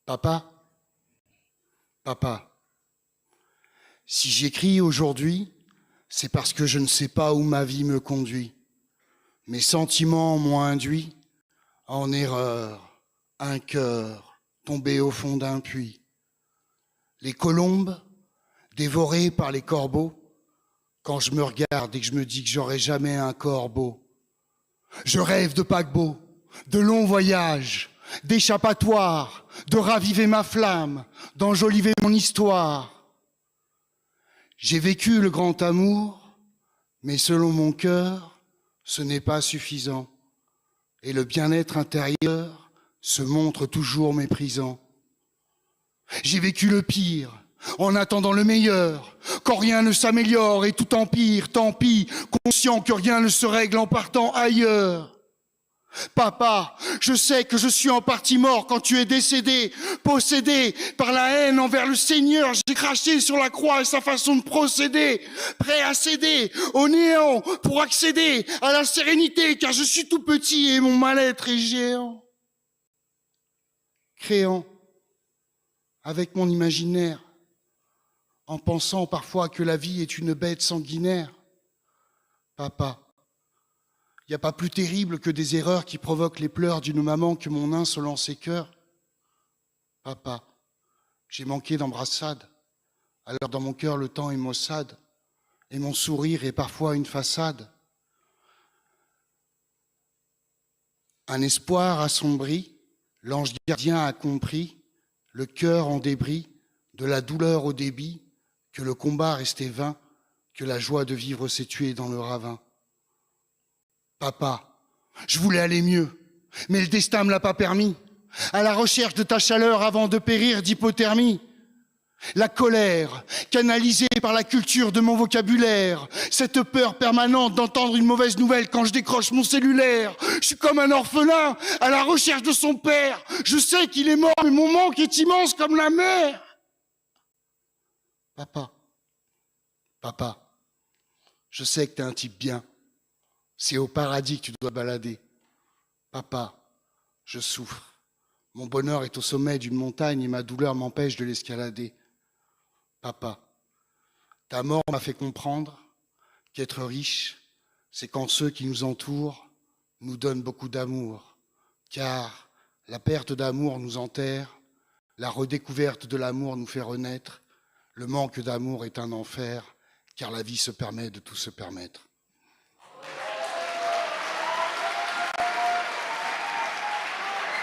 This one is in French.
Papa, papa, si j'écris aujourd'hui, c'est parce que je ne sais pas où ma vie me conduit. Mes sentiments m'ont induit en erreur, un cœur tombé au fond d'un puits. Les colombes, dévorées par les corbeaux, quand je me regarde et que je me dis que j'aurai jamais un corbeau. Je rêve de paquebots, de longs voyages, d'échappatoires, de raviver ma flamme, d'enjoliver mon histoire. J'ai vécu le grand amour, mais selon mon cœur, ce n'est pas suffisant. Et le bien-être intérieur se montre toujours méprisant. J'ai vécu le pire, en attendant le meilleur, quand rien ne s'améliore et tout empire, tant pis, conscient que rien ne se règle en partant ailleurs. Papa, je sais que je suis en partie mort quand tu es décédé, possédé par la haine envers le Seigneur. J'ai craché sur la croix et sa façon de procéder, prêt à céder au néant pour accéder à la sérénité, car je suis tout petit et mon mal-être est géant. Créant avec mon imaginaire, en pensant parfois que la vie est une bête sanguinaire. Papa, il n'y a pas plus terrible que des erreurs qui provoquent les pleurs d'une maman que mon insolence et cœur. Papa, j'ai manqué d'embrassade, alors dans mon cœur le temps est maussade, et mon sourire est parfois une façade. Un espoir assombri, l'ange gardien a compris, le cœur en débris, de la douleur au débit, que le combat restait vain, que la joie de vivre s'est tuée dans le ravin. Papa, je voulais aller mieux, mais le destin me l'a pas permis. À la recherche de ta chaleur avant de périr d'hypothermie. La colère, canalisée par la culture de mon vocabulaire. Cette peur permanente d'entendre une mauvaise nouvelle quand je décroche mon cellulaire. Je suis comme un orphelin à la recherche de son père. Je sais qu'il est mort, mais mon manque est immense comme la mer. Papa, papa, je sais que t'es un type bien. C'est au paradis que tu dois balader. Papa, je souffre. Mon bonheur est au sommet d'une montagne et ma douleur m'empêche de l'escalader. Papa, ta mort m'a fait comprendre qu'être riche, c'est quand ceux qui nous entourent nous donnent beaucoup d'amour. Car la perte d'amour nous enterre, la redécouverte de l'amour nous fait renaître. Le manque d'amour est un enfer, car la vie se permet de tout se permettre.